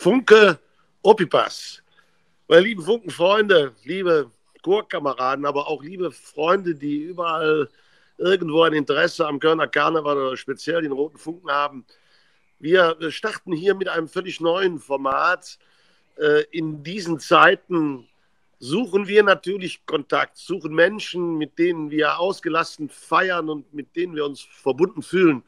Funke Opipas. Meine lieben Funkenfreunde, liebe Chorkameraden, aber auch liebe Freunde, die überall irgendwo ein Interesse am Kölner Karneval oder speziell den Roten Funken haben. Wir starten hier mit einem völlig neuen Format. In diesen Zeiten suchen wir natürlich Kontakt, suchen Menschen, mit denen wir ausgelassen feiern und mit denen wir uns verbunden fühlen,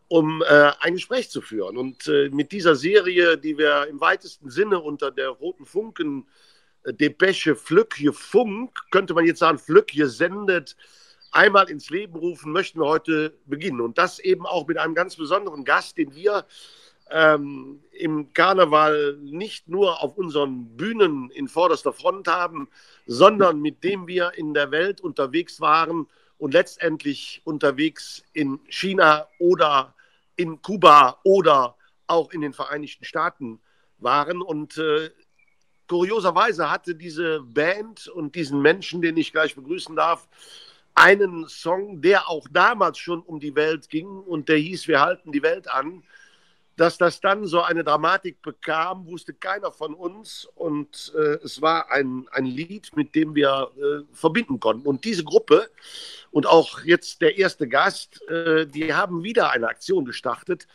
um ein Gespräch zu führen. Und mit dieser Serie, die wir im weitesten Sinne unter der Roten Funken Depesche Flöckje Funk, könnte man jetzt sagen, Flöckje sendet, einmal ins Leben rufen, möchten wir heute beginnen. Und das eben auch mit einem ganz besonderen Gast, den wir im Karneval nicht nur auf unseren Bühnen in vorderster Front haben, sondern mit dem wir in der Welt unterwegs waren und letztendlich unterwegs in China oder in Kuba oder auch in den Vereinigten Staaten waren. Und kurioserweise hatte diese Band und diesen Menschen, den ich gleich begrüßen darf, einen Song, der auch damals schon um die Welt ging und der hieß Wir halten die Welt an. Dass das dann so eine Dramatik bekam, wusste keiner von uns. Und es war ein Lied, mit dem wir verbinden konnten. Und diese Gruppe und auch jetzt der erste Gast, die haben wieder eine Aktion gestartet,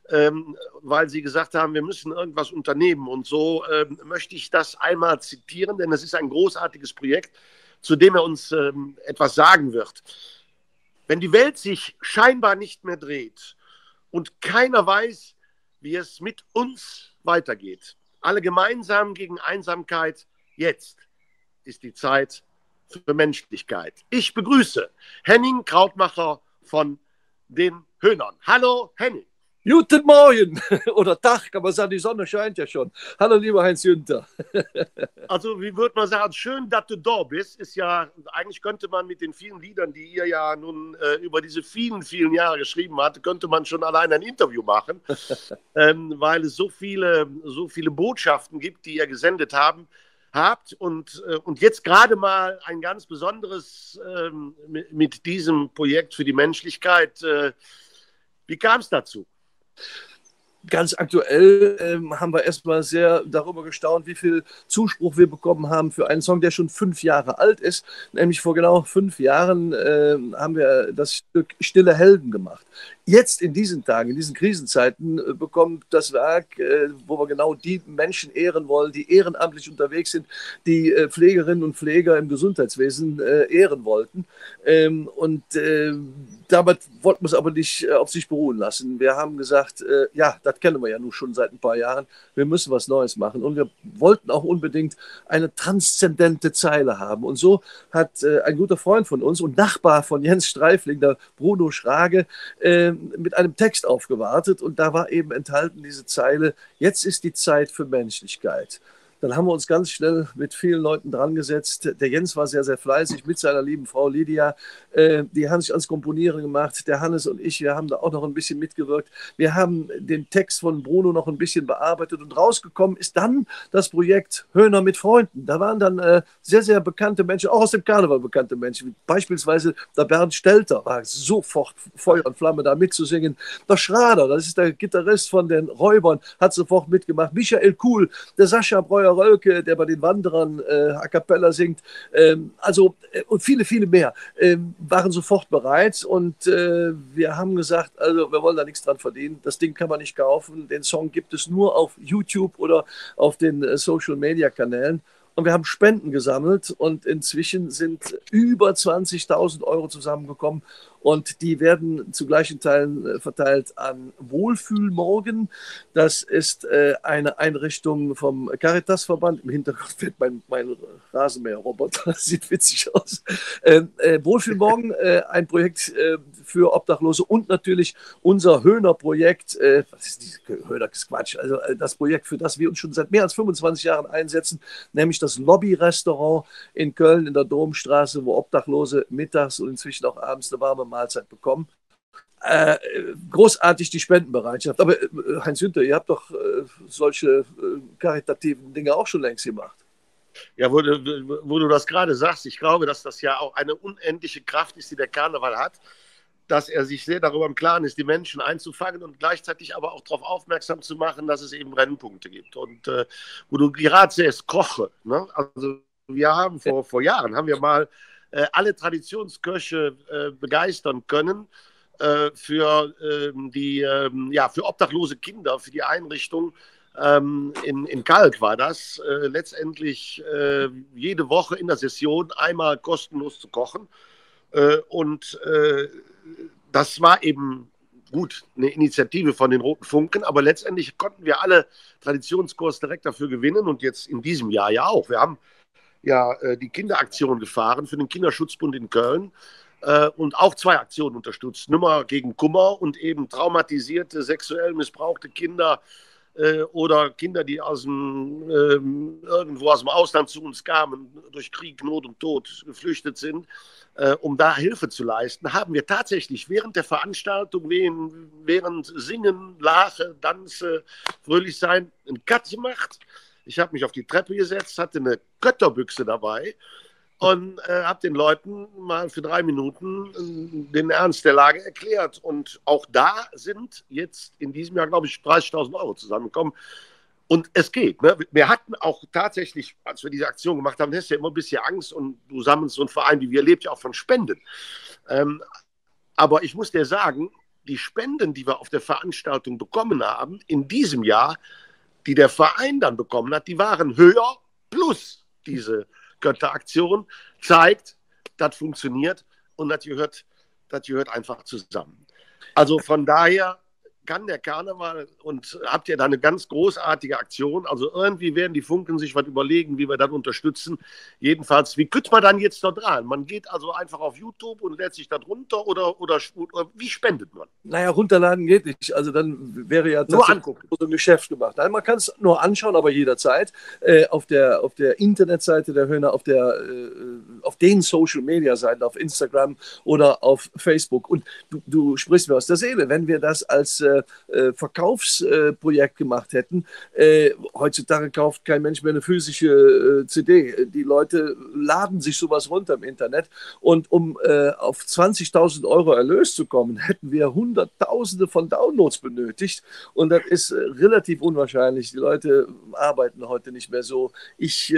weil sie gesagt haben, wir müssen irgendwas unternehmen. Und so möchte ich das einmal zitieren, denn es ist ein großartiges Projekt, zu dem er uns etwas sagen wird. Wenn die Welt sich scheinbar nicht mehr dreht und keiner weiß, wie es mit uns weitergeht. Alle gemeinsam gegen Einsamkeit. Jetzt ist die Zeit für Menschlichkeit. Ich begrüße Henning Krautmacher von den Höhnern. Hallo Henning. Guten Morgen oder Tag, kann man sagen, die Sonne scheint ja schon. Hallo, lieber Heinz Günther. Also, wie würde man sagen, schön, dass du da bist, ist ja, eigentlich könnte man mit den vielen Liedern, die ihr ja nun über diese vielen, vielen Jahre geschrieben habt, könnte man schon allein ein Interview machen, weil es so viele Botschaften gibt, die ihr gesendet habt und jetzt gerade mal ein ganz besonderes mit diesem Projekt für die Menschlichkeit. Wie kam es dazu? Ganz aktuell haben wir erstmal sehr darüber gestaunt, wie viel Zuspruch wir bekommen haben für einen Song, der schon 5 Jahre alt ist. Nämlich vor genau 5 Jahren haben wir das Stück Stille Helden gemacht. Jetzt in diesen Tagen, in diesen Krisenzeiten, bekommt das Werk, wo wir genau die Menschen ehren wollen, die ehrenamtlich unterwegs sind, die Pflegerinnen und Pfleger im Gesundheitswesen ehren wollten. Damit wollten wir es aber nicht auf sich beruhen lassen. Wir haben gesagt, ja, das kennen wir ja nun schon seit ein paar Jahren, wir müssen was Neues machen. Und wir wollten auch unbedingt eine transzendente Zeile haben. Und so hat ein guter Freund von uns und Nachbar von Jens Streifling, der Bruno Schrage, mit einem Text aufgewartet. Und da war eben enthalten diese Zeile: Jetzt ist die Zeit für Menschlichkeit. Dann haben wir uns ganz schnell mit vielen Leuten dran gesetzt. Der Jens war sehr, sehr fleißig mit seiner lieben Frau Lydia. Die haben sich ans Komponieren gemacht. Der Hannes und ich, wir haben da auch noch ein bisschen mitgewirkt. Wir haben den Text von Bruno noch ein bisschen bearbeitet und rausgekommen ist dann das Projekt Höhner mit Freunden. Da waren dann sehr, sehr bekannte Menschen, auch aus dem Karneval bekannte Menschen. Beispielsweise der Bernd Stelter war sofort Feuer und Flamme da mitzusingen. Der Schrader, das ist der Gitarrist von den Räubern, hat sofort mitgemacht. Michael Kuhl, der Sascha Breuer Rölke, der bei den Wanderern a cappella singt, und viele, viele mehr waren sofort bereit und wir haben gesagt, also wir wollen da nichts dran verdienen, das Ding kann man nicht kaufen, den Song gibt es nur auf YouTube oder auf den Social-Media-Kanälen. Und wir haben Spenden gesammelt und inzwischen sind über 20.000 Euro zusammengekommen und die werden zu gleichen Teilen verteilt an Wohlfühlmorgen. Das ist eine Einrichtung vom Caritasverband. Im Hintergrund wird mein Rasenmäherroboter, das sieht witzig aus. Wohlfühlmorgen, ein Projekt für Obdachlose und natürlich unser Höhner-Projekt. Was ist dieses Höhner? Das ist Quatsch. Also das Projekt, für das wir uns schon seit mehr als 25 Jahren einsetzen, nämlich das Lobby-Restaurant in Köln in der Domstraße, wo Obdachlose mittags und inzwischen auch abends eine warme Mahlzeit bekommen. Großartig die Spendenbereitschaft. Aber Heinz Günther, ihr habt doch solche karitativen Dinge auch schon längst gemacht. Ja, wo du das gerade sagst, ich glaube, dass das ja auch eine unendliche Kraft ist, die der Karneval hat. dass er sich sehr darüber im Klaren ist, die Menschen einzufangen und gleichzeitig aber auch darauf aufmerksam zu machen, dass es eben Brennpunkte gibt. Und wo du gerade siehst, Koche. Ne? Also wir haben vor Jahren, haben wir mal alle Traditionsköche begeistern können für für obdachlose Kinder, für die Einrichtung. In Kalk war das, letztendlich jede Woche in der Session einmal kostenlos zu kochen. Und das war eben gut eine Initiative von den Roten Funken, aber letztendlich konnten wir alle Traditionskurs direkt dafür gewinnen und jetzt in diesem Jahr ja auch. Wir haben ja die Kinderaktion gefahren für den Kinderschutzbund in Köln und auch 2 Aktionen unterstützt. Nummer gegen Kummer und eben traumatisierte, sexuell missbrauchte Kinder oder Kinder, die irgendwo aus dem Ausland zu uns kamen, durch Krieg, Not und Tod geflüchtet sind, um da Hilfe zu leisten, haben wir tatsächlich während der Veranstaltung, während Singen, Lache, Tanze, fröhlich sein, einen Cut gemacht. Ich habe mich auf die Treppe gesetzt, hatte eine Götterbüchse dabei und habe den Leuten mal für 3 Minuten den Ernst der Lage erklärt. Und auch da sind jetzt in diesem Jahr, glaube ich, 30.000 Euro zusammengekommen. Und es geht. Ne? Wir hatten auch tatsächlich, als wir diese Aktion gemacht haben, hast du ja immer ein bisschen Angst und du sammelst so einen Verein wie wir, lebt ja auch von Spenden. Aber ich muss dir sagen, die Spenden, die wir auf der Veranstaltung bekommen haben, in diesem Jahr, die der Verein dann bekommen hat, die waren höher plus diese Götteraktion, zeigt, das funktioniert und das gehört einfach zusammen. Also von daher kann der Karneval und habt ihr da eine ganz großartige Aktion. Also irgendwie werden die Funken sich was überlegen, wie wir das unterstützen. Jedenfalls, wie könnte man dann jetzt dort dran? Man geht also einfach auf YouTube und lädt sich das runter oder wie spendet man? Naja, runterladen geht nicht. Also dann wäre ja nur angucken. So ein Geschäft gemacht. Nein, man kann es nur anschauen, aber jederzeit. Auf der Internetseite der Höhner, auf den Social-Media-Seiten, auf Instagram oder auf Facebook. Und du sprichst mir aus der Seele. Wenn wir das als Verkaufsprojekt gemacht hätten, heutzutage kauft kein Mensch mehr eine physische CD. Die Leute laden sich sowas runter im Internet. Und um auf 20.000 Euro Erlös zu kommen, hätten wir Hunderttausende von Downloads benötigt. Und das ist relativ unwahrscheinlich. Die Leute arbeiten heute nicht mehr so. Ich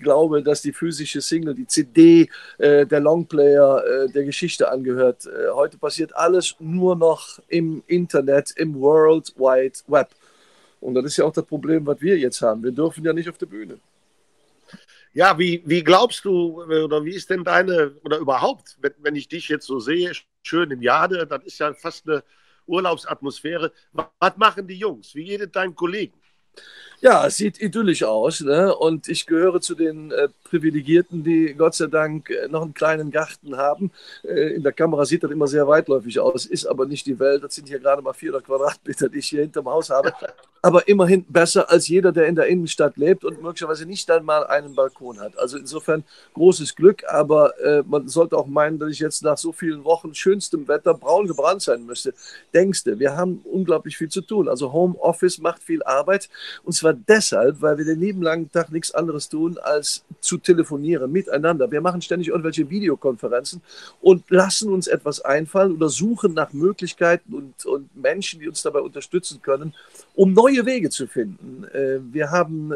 glaube, dass die physische Single, die CD, der Longplayer der Geschichte angehört. Heute passiert alles nur noch im Internet, im World Wide Web. Und das ist ja auch das Problem, was wir jetzt haben. Wir dürfen ja nicht auf der Bühne. Ja, wie glaubst du, oder wie ist denn oder überhaupt, wenn ich dich jetzt so sehe, schön in Jade, das ist ja fast eine Urlaubsatmosphäre. Was machen die Jungs? Wie geht es deinen Kollegen? Ja, es sieht idyllisch aus, ne? Und ich gehöre zu den Privilegierten, die Gott sei Dank noch einen kleinen Garten haben. In der Kamera sieht das immer sehr weitläufig aus, ist aber nicht die Welt. Das sind hier gerade mal 400 Quadratmeter, die ich hier hinterm Haus habe. Aber immerhin besser als jeder, der in der Innenstadt lebt und möglicherweise nicht einmal einen Balkon hat. Also insofern großes Glück, aber man sollte auch meinen, dass ich jetzt nach so vielen Wochen schönstem Wetter braun gebrannt sein müsste. Denkst du, wir haben unglaublich viel zu tun. Also Homeoffice macht viel Arbeit und zwar deshalb, weil wir den lieben langen Tag nichts anderes tun, als zu telefonieren miteinander. Wir machen ständig irgendwelche Videokonferenzen und lassen uns etwas einfallen oder suchen nach Möglichkeiten und Menschen, die uns dabei unterstützen können, um neue Wege zu finden. Wir haben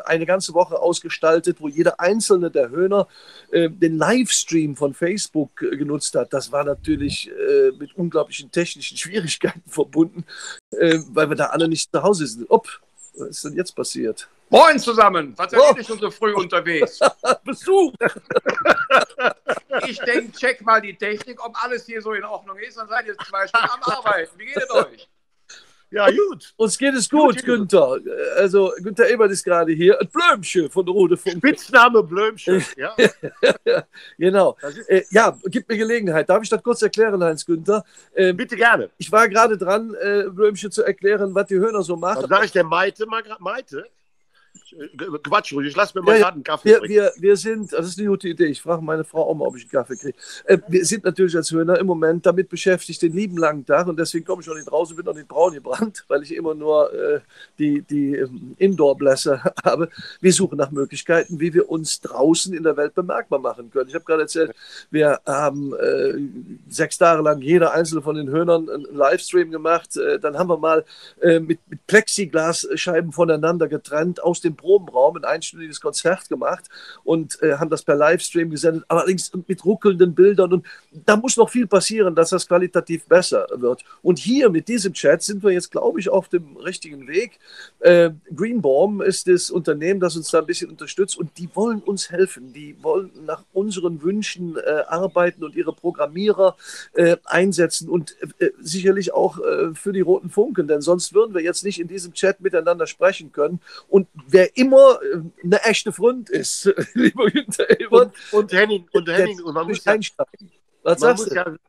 eine ganze Woche ausgestaltet, wo jeder einzelne der Höhner den Livestream von Facebook genutzt hat. Das war natürlich mit unglaublichen technischen Schwierigkeiten verbunden, weil wir da alle nicht zu Hause sind. Was ist denn jetzt passiert? Moin zusammen, was seid ihr schon so früh unterwegs? Besuch! Ich denke, check mal die Technik, ob alles hier so in Ordnung ist, dann seid ihr 2 Stunden am Arbeiten. Wie geht es euch? Ja, gut. Uns geht es gut, Günther. Also, Günther Ebert ist gerade hier. Ein Blömchen von der Rote Funke. Spitzname Blömchen, ja. Genau. Ja, gib mir Gelegenheit. Darf ich das kurz erklären, Heinz-Günther? Bitte gerne. Ich war gerade dran, Blömchen zu erklären, was die Höhner so machen. Dann sage ich der Maite mal gerade. Maite? Quatsch ruhig, ich lasse mir mal gerade einen Kaffee bringen. Wir sind, das ist eine gute Idee, ich frage meine Frau auch mal, ob ich einen Kaffee kriege. Wir sind natürlich als Höhner im Moment damit beschäftigt, den lieben langen Tag, und deswegen komme ich noch nicht raus und bin noch nicht braun gebrannt, weil ich immer nur die Indoor-Bläser habe. Wir suchen nach Möglichkeiten, wie wir uns draußen in der Welt bemerkbar machen können. Ich habe gerade erzählt, wir haben 6 Tage lang jeder einzelne von den Höhnern einen Livestream gemacht. Dann haben wir mal mit Plexiglasscheiben voneinander getrennt aus dem Probenraum ein einstündiges Konzert gemacht und haben das per Livestream gesendet, allerdings mit ruckelnden Bildern. Und da muss noch viel passieren, dass das qualitativ besser wird. Und hier mit diesem Chat sind wir jetzt, glaube ich, auf dem richtigen Weg. Greenbaum ist das Unternehmen, das uns da ein bisschen unterstützt, und die wollen uns helfen. Die wollen nach unseren Wünschen arbeiten und ihre Programmierer einsetzen und sicherlich auch für die Roten Funken, denn sonst würden wir jetzt nicht in diesem Chat miteinander sprechen können. Und wer immer eine echte Freund ist, lieber Günther Ebert. Und Henning, und man muss einsteigen. Was sagst du?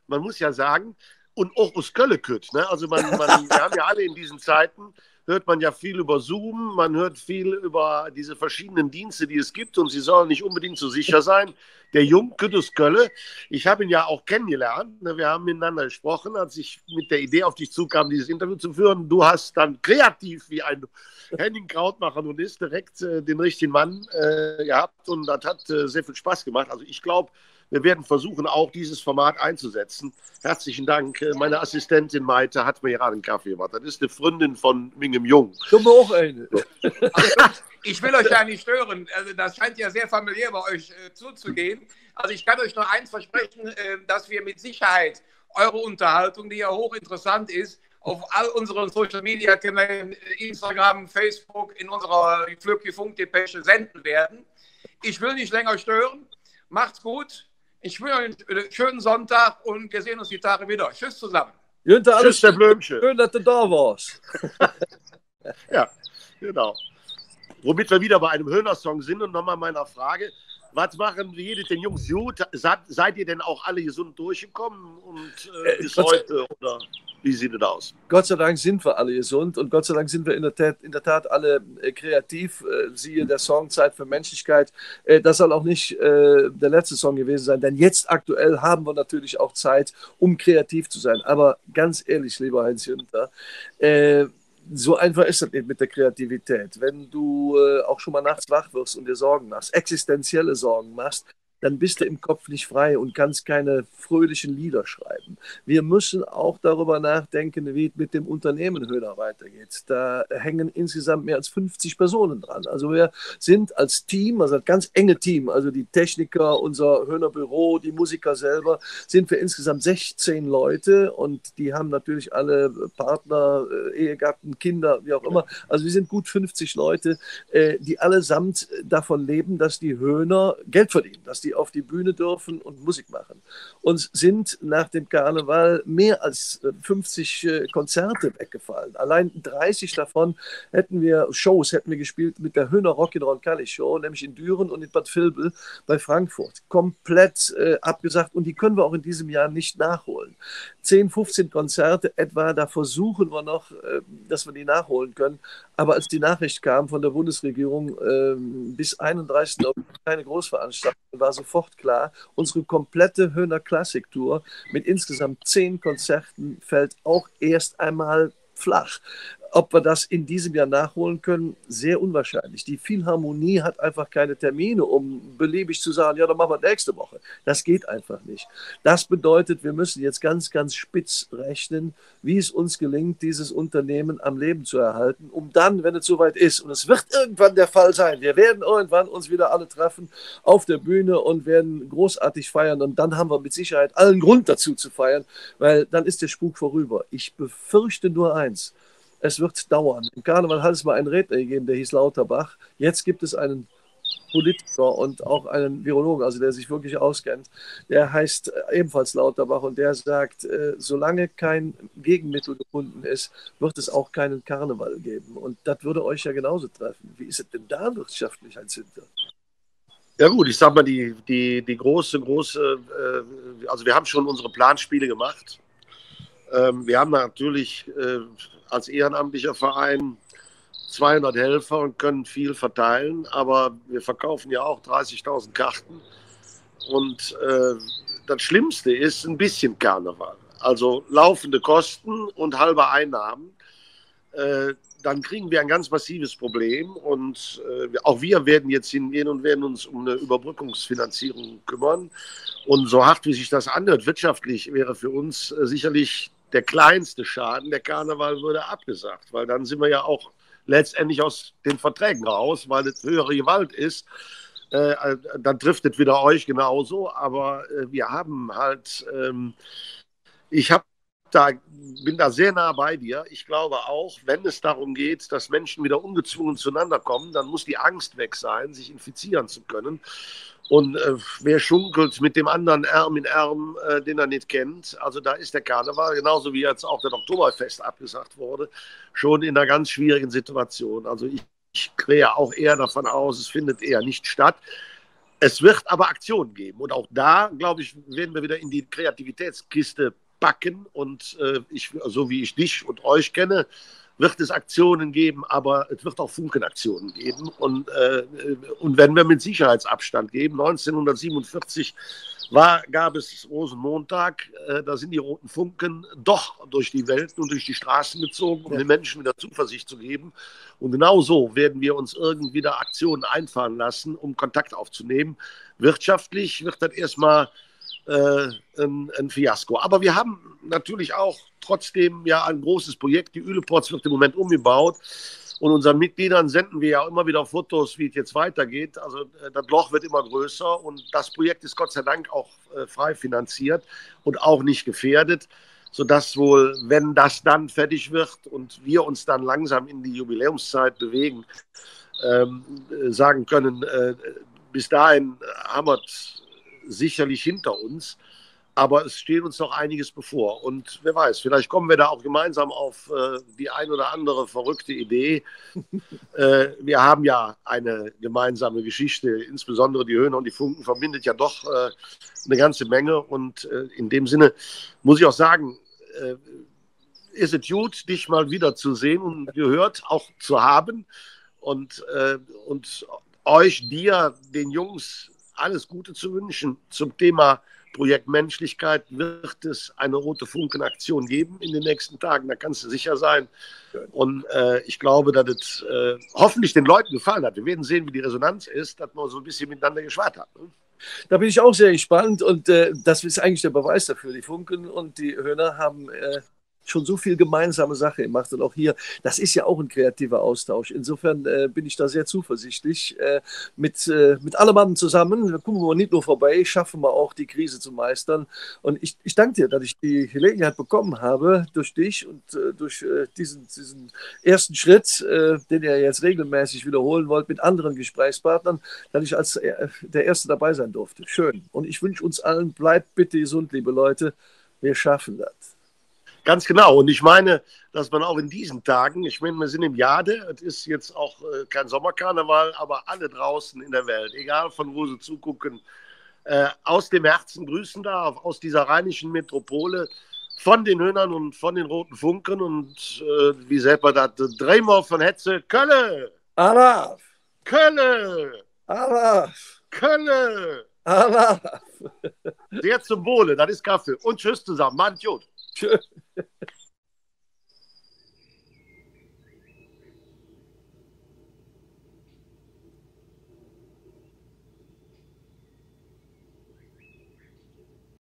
Man muss ja sagen, und auch aus Köllekütt, ne? Also wir haben ja alle in diesen Zeiten, hört man ja viel über Zoom, man hört viel über diese verschiedenen Dienste, die es gibt, und sie sollen nicht unbedingt so sicher sein. Der Jungkütt aus Kölle, ich habe ihn ja auch kennengelernt, ne? Wir haben miteinander gesprochen, als ich mit der Idee auf dich zukam, dieses Interview zu führen. Du hast dann kreativ, wie ein Henning Krautmacher nun ist, direkt den richtigen Mann gehabt, und das hat sehr viel Spaß gemacht. Also ich glaube, wir werden versuchen, auch dieses Format einzusetzen. Herzlichen Dank. Meine Assistentin Maite hat mir gerade einen Kaffee gemacht. Das ist eine Freundin von Mingem Jung. Du auch eine. Also, ich will euch ja nicht stören. Also, das scheint ja sehr familiär bei euch zuzugehen. Also ich kann euch nur eins versprechen, dass wir mit Sicherheit eure Unterhaltung, die ja hochinteressant ist, auf all unseren Social-Media-Kanälen, Instagram, Facebook, in unserer Flöcki-Funk-Depesche senden werden. Ich will nicht länger stören. Macht's gut. Ich wünsche euch einen schönen Sonntag und wir sehen uns die Tage wieder. Tschüss zusammen. Günther, alles Tschüss, der Blömchen. schön, dass du da warst. Ja, genau. Womit wir wieder bei einem Höhner-Song sind, und nochmal meiner Frage: Was machen wir den Jungs gut? Seid ihr denn auch alle gesund durchgekommen und bis heute, oder wie sieht es aus? Gott sei Dank sind wir alle gesund, und Gott sei Dank sind wir in der Tat alle kreativ. Siehe der Song Zeit für Menschlichkeit. Das soll auch nicht der letzte Song gewesen sein, denn jetzt aktuell haben wir natürlich auch Zeit, um kreativ zu sein. Aber ganz ehrlich, lieber Heinz Günther, so einfach ist das nicht mit der Kreativität. Wenn du auch schon mal nachts wach wirst und dir Sorgen machst, existenzielle Sorgen machst, dann bist du im Kopf nicht frei und kannst keine fröhlichen Lieder schreiben. Wir müssen auch darüber nachdenken, wie es mit dem Unternehmen Höhner weitergeht. Da hängen insgesamt mehr als 50 Personen dran. Also wir sind als Team, also ein ganz enge Team, also die Techniker, unser Höhner Büro, die Musiker selber, sind wir insgesamt 16 Leute, und die haben natürlich alle Partner, Ehegatten, Kinder, wie auch immer. Also wir sind gut 50 Leute, die allesamt davon leben, dass die Höhner Geld verdienen, dass die auf die Bühne dürfen und Musik machen. Uns sind nach dem Karneval mehr als 50 Konzerte weggefallen. Allein 30 davon hätten wir gespielt mit der Höhner Rock'n'Roll Show, nämlich in Düren und in Bad Vilbel bei Frankfurt. Komplett abgesagt, und die können wir auch in diesem Jahr nicht nachholen. 10, 15 Konzerte etwa, da versuchen wir noch, dass wir die nachholen können. Aber als die Nachricht kam von der Bundesregierung, bis 31. August keine Großveranstaltung, war sofort klar, unsere komplette Höhner Classic Tour mit insgesamt 10 Konzerten fällt auch erst einmal flach. Ob wir das in diesem Jahr nachholen können, sehr unwahrscheinlich. Die Philharmonie hat einfach keine Termine, um beliebig zu sagen, ja, dann machen wir nächste Woche. Das geht einfach nicht. Das bedeutet, wir müssen jetzt ganz, ganz spitz rechnen, wie es uns gelingt, dieses Unternehmen am Leben zu erhalten, um dann, wenn es soweit ist, und es wird irgendwann der Fall sein, wir werden irgendwann uns wieder alle treffen auf der Bühne und werden großartig feiern, und dann haben wir mit Sicherheit allen Grund dazu zu feiern, weil dann ist der Spuk vorüber. Ich befürchte nur eins: Es wird dauern. Im Karneval hat es mal einen Redner gegeben, der hieß Lauterbach. Jetzt gibt es einen Politiker und auch einen Virologen, also der sich wirklich auskennt. Der heißt ebenfalls Lauterbach, und der sagt, solange kein Gegenmittel gefunden ist, wird es auch keinen Karneval geben. Und das würde euch ja genauso treffen. Wie ist es denn da wirtschaftlich, Heinz Günther? Ja gut, ich sag mal, die große, also wir haben schon unsere Planspiele gemacht. Wir haben natürlich als ehrenamtlicher Verein 200 Helfer und können viel verteilen, aber wir verkaufen ja auch 30.000 Karten. Und das Schlimmste ist ein bisschen Karneval. Also laufende Kosten und halbe Einnahmen. Dann kriegen wir ein ganz massives Problem. Und auch wir werden jetzt hingehen und werden uns um eine Überbrückungsfinanzierung kümmern. Und so hart, wie sich das anhört, wirtschaftlich wäre für uns sicherlich der kleinste Schaden. Der Karneval würde abgesagt, weil dann sind wir ja auch letztendlich aus den Verträgen raus, weil es höhere Gewalt ist. Dann trifft es wieder euch genauso. Aber wir haben halt, bin da sehr nah bei dir. Ich glaube auch, wenn es darum geht, dass Menschen wieder ungezwungen zueinander kommen, dann muss die Angst weg sein, sich infizieren zu können. Und wer schunkelt mit dem anderen Arm in Arm, den er nicht kennt, also da ist der Karneval, genauso wie jetzt auch das Oktoberfest abgesagt wurde, schon in einer ganz schwierigen Situation. Also ich gehe auch eher davon aus, es findet eher nicht statt. Es wird aber Aktionen geben. Und auch da, glaube ich, werden wir wieder in die Kreativitätskiste packen. Und so wie ich dich und euch kenne, wird es Aktionen geben, aber es wird auch Funkenaktionen geben. Und wenn wir mit Sicherheitsabstand geben, 1947 gab es Rosenmontag, da sind die roten Funken doch durch die Welt und durch die Straßen gezogen, um den Menschen wieder Zuversicht zu geben. Und genau so werden wir uns irgendwie wieder Aktionen einfallen lassen, um Kontakt aufzunehmen. Wirtschaftlich wird das erstmal ein Fiasko. Aber wir haben natürlich auch trotzdem ja ein großes Projekt. Die Üleports wird im Moment umgebaut. Und unseren Mitgliedern senden wir ja immer wieder Fotos, wie es jetzt weitergeht. Also das Loch wird immer größer und das Projekt ist Gott sei Dank auch frei finanziert und auch nicht gefährdet, sodass wohl, wenn das dann fertig wird und wir uns dann langsam in die Jubiläumszeit bewegen, sagen können, bis dahin haben wir es sicherlich hinter uns. Aber es steht uns noch einiges bevor. Und wer weiß, vielleicht kommen wir da auch gemeinsam auf die ein oder andere verrückte Idee. Wir haben ja eine gemeinsame Geschichte, insbesondere die Höhner und die Funken verbindet ja doch eine ganze Menge. Und in dem Sinne muss ich auch sagen, ist es gut, dich mal wieder zu sehen und gehört auch zu haben. Und euch, dir, den Jungs alles Gute zu wünschen zum Thema Projekt Menschlichkeit. Wird es eine rote Funkenaktion geben in den nächsten Tagen, da kannst du sicher sein. Und ich glaube, dass es hoffentlich den Leuten gefallen hat. Wir werden sehen, wie die Resonanz ist, dass man so ein bisschen miteinander geschwatzt hat. Ne? Da bin ich auch sehr gespannt und das ist eigentlich der Beweis dafür. Die Funken und die Höhner haben schon so viel gemeinsame Sache gemacht und auch hier, das ist ja auch ein kreativer Austausch. Insofern bin ich da sehr zuversichtlich. Mit allem Mann zusammen, da gucken wir nicht nur vorbei, schaffen wir auch die Krise zu meistern. Und ich danke dir, dass ich die Gelegenheit bekommen habe, durch dich und durch diesen ersten Schritt, den ihr jetzt regelmäßig wiederholen wollt, mit anderen Gesprächspartnern, dass ich als der Erste dabei sein durfte. Schön. Und ich wünsche uns allen, bleibt bitte gesund, liebe Leute. Wir schaffen das. Ganz genau. Und ich meine, dass man auch in diesen Tagen, ich meine, wir sind im Jade, es ist jetzt auch kein Sommerkarneval, aber alle draußen in der Welt, egal von wo sie zugucken, aus dem Herzen grüßen darf, aus dieser rheinischen Metropole, von den Höhnern und von den roten Funken und wie sagt man das, Drehmer von Hetze, Kölle! Araf! Kölle! Araf! Kölle! Araf! Sehr zum Wohle, das ist Kaffee. Und tschüss zusammen, Mann, Jod. Tschüss.